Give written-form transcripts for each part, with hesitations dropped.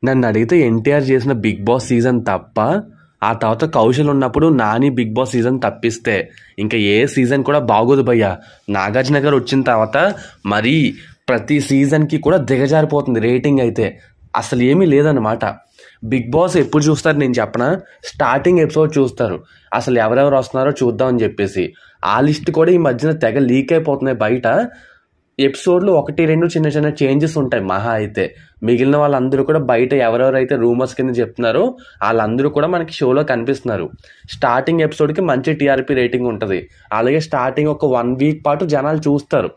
నన్ను అడిగితే ఎన్టీఆర్ చేసిన బిగ్ బాస్ సీజన్ తప్ప ఆ తర్వాత కౌశల్ ఉన్నప్పుడు నాని బిగ్ బాస్ సీజన్ తప్పిస్తే ఇంకా ఏ సీజన్ కూడా బాగోదు భయ్యా. నాగార్జున గారు వచ్చిన తర్వాత మరీ ప్రతి సీజన్కి కూడా దిగజారిపోతుంది రేటింగ్ అయితే. అసలు ఏమీ లేదన్నమాట. బిగ్ బాస్ ఎప్పుడు చూస్తారు నేను చెప్పనా? స్టార్టింగ్ ఎపిసోడ్ చూస్తారు, అసలు ఎవరెవరు వస్తున్నారో చూద్దామని చెప్పేసి. ఆ లిస్ట్ కూడా ఈ మధ్యన తెగ లీక్ అయిపోతున్నాయి బయట. ఎపిసోడ్లో 1-2 చిన్న చిన్న చేంజెస్ ఉంటాయి మహా అయితే. మిగిలిన వాళ్ళందరూ కూడా బయట ఎవరెవరైతే రూమర్స్ కింద చెప్తున్నారో వాళ్ళందరూ కూడా మనకి షోలో కనిపిస్తున్నారు. స్టార్టింగ్ ఎపిసోడ్కి మంచి టీఆర్పీ రేటింగ్ ఉంటుంది. అలాగే స్టార్టింగ్ ఒక 1 వీక్ పాటు జనాలు చూస్తారు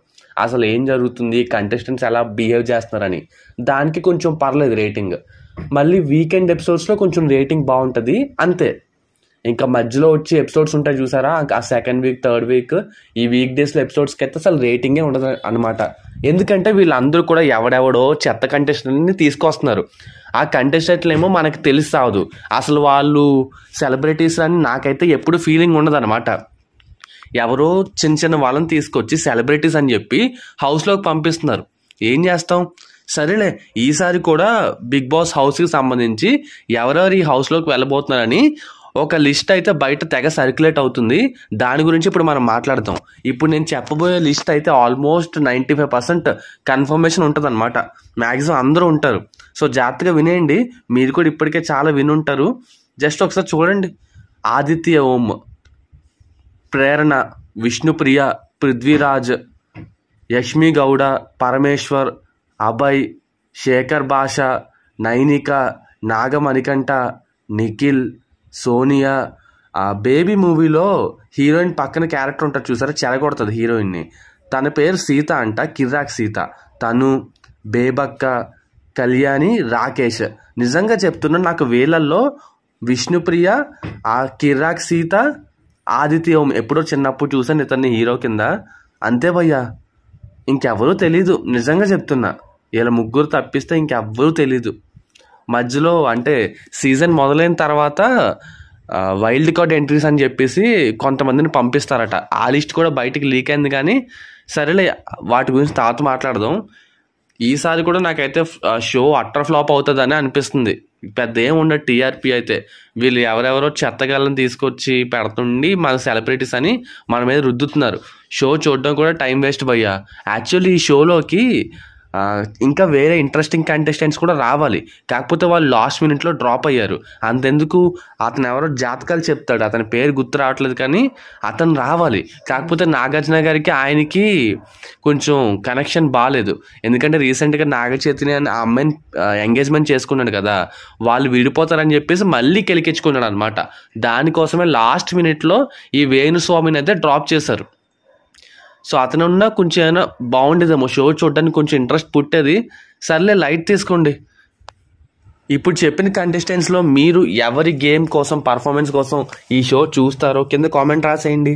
అసలు ఏం జరుగుతుంది, కంటెస్టెంట్స్ ఎలా బిహేవ్ చేస్తున్నారని. దానికి కొంచెం పర్లేదు రేటింగ్. మళ్ళీ వీకెండ్ ఎపిసోడ్స్లో కొంచెం రేటింగ్ బాగుంటుంది అంతే. ఇంకా మధ్యలో వచ్చి ఎపిసోడ్స్ ఉంటాయి చూసారా, ఆ సెకండ్ వీక్, థర్డ్ వీక్, ఈ వీక్ డేస్లో ఎపిసోడ్స్కి అయితే అసలు రేటింగే ఉండదు అనమాట. ఎందుకంటే వీళ్ళందరూ కూడా ఎవడెవడో చెత్త కంటెస్టెంట్ని తీసుకొస్తున్నారు. ఆ కంటెస్టెంట్లు ఏమో మనకు తెలిసి రాదు అసలు వాళ్ళు సెలబ్రిటీస్ అని నాకైతే ఎప్పుడు ఫీలింగ్ ఉండదు అనమాట. ఎవరో చిన్న చిన్న వాళ్ళని తీసుకొచ్చి సెలబ్రిటీస్ అని చెప్పి హౌస్లోకి పంపిస్తున్నారు. ఏం చేస్తాం? సరేలే, ఈసారి కూడా బిగ్ బాస్ హౌస్కి సంబంధించి ఎవరెవరు ఈ హౌస్లోకి వెళ్ళబోతున్నారని ఒక లిస్ట్ అయితే బయట తెగ సర్క్యులేట్ అవుతుంది. దాని గురించి ఇప్పుడు మనం మాట్లాడతాం. ఇప్పుడు నేను చెప్పబోయే లిస్ట్ అయితే ఆల్మోస్ట్ 95% కన్ఫర్మేషన్ ఉంటుంది అనమాట. మ్యాక్సిమం అందరూ ఉంటారు. సో జాగ్రత్తగా వినేయండి. మీరు కూడా ఇప్పటికే చాలా వినుంటారు. జస్ట్ ఒకసారి చూడండి. ఆదిత్య ఓం, ప్రేరణ, విష్ణుప్రియ, పృథ్వీరాజ్, యష్మి గౌడ, పరమేశ్వర్, అభయ్, శేఖర్ భాష, నైనిక, నాగమణికంఠ, నిఖిల్, సోనియా. ఆ బేబీ మూవీలో హీరోయిన్ పక్కన క్యారెక్టర్ ఉంటుంది చూసారా, చెరగొడుతుంది హీరోయిన్ని. తన పేరు సీత అంట, కిర్రాక్ సీత. తను, బేబక్క, కళ్యాణి, రాకేష్. నిజంగా చెప్తున్నా, నాకు వీళ్ళల్లో విష్ణుప్రియ, ఆ కిర్రాక్ సీత, ఆదిత్య ఓం ఎప్పుడో చిన్నప్పుడు చూసాను ఇతన్ని హీరో కింద, అంతే భయ్యా. ఇంకెవరూ తెలీదు, నిజంగా చెప్తున్నా. వీళ్ళ ముగ్గురు తప్పిస్తే ఇంకెవ్వరూ తెలీదు. మధ్యలో అంటే సీజన్ మొదలైన తర్వాత వైల్డ్ కార్డ్ ఎంట్రీస్ అని చెప్పేసి కొంతమందిని పంపిస్తారట. ఆ లిస్ట్ కూడా బయటికి లీక్ అయింది. కానీ సరేలే, వాటి గురించి తర్వాత మాట్లాడదాం. ఈసారి కూడా నాకైతే షో అట్టర్ ఫ్లాప్ అవుతుందని అనిపిస్తుంది. పెద్ద ఏం ఉండదు టీఆర్పీ అయితే. వీళ్ళు ఎవరెవరో చెత్తగాళ్ళని తీసుకొచ్చి పెడుతుండి మన సెలబ్రిటీస్ అని మన మీద రుద్దుతున్నారు. షో చూడడం కూడా టైం వేస్ట్ భయ్యా. యాక్చువల్లీ ఈ షోలోకి ఇంకా వేరే ఇంట్రెస్టింగ్ కంటెస్టెంట్స్ కూడా రావాలి. కాకపోతే వాళ్ళు లాస్ట్ మినిట్లో డ్రాప్ అయ్యారు. అంతెందుకు, అతను ఎవరో జాతకాలు చెప్తాడు, అతని పేరు గుర్తు రావట్లేదు, కానీ అతను రావాలి. కాకపోతే నాగార్జున గారికి ఆయనకి కొంచెం కనెక్షన్ బాగాలేదు. ఎందుకంటే రీసెంట్గా నాగచైతన్య అని ఆ అమ్మాయిని ఎంగేజ్మెంట్ చేసుకున్నాడు కదా, వాళ్ళు విడిపోతారని చెప్పేసి మళ్ళీ కెలికించుకున్నాడు అనమాట. దానికోసమే లాస్ట్ మినిట్లో ఈ వేణుస్వామిని అయితే డ్రాప్ చేశారు. సో అతను ఉన్న కొంచెం ఏమైనా బాగుండేదేమో, షో చూడడానికి కొంచెం ఇంట్రెస్ట్ పుట్టేది. సర్లే, లైట్ తీసుకోండి. ఇప్పుడు చెప్పిన కంటెస్టెంట్స్లో మీరు ఎవరి గేమ్ కోసం, పర్ఫార్మెన్స్ కోసం ఈ షో చూస్తారో కింద కామెంట్ రాసేయండి.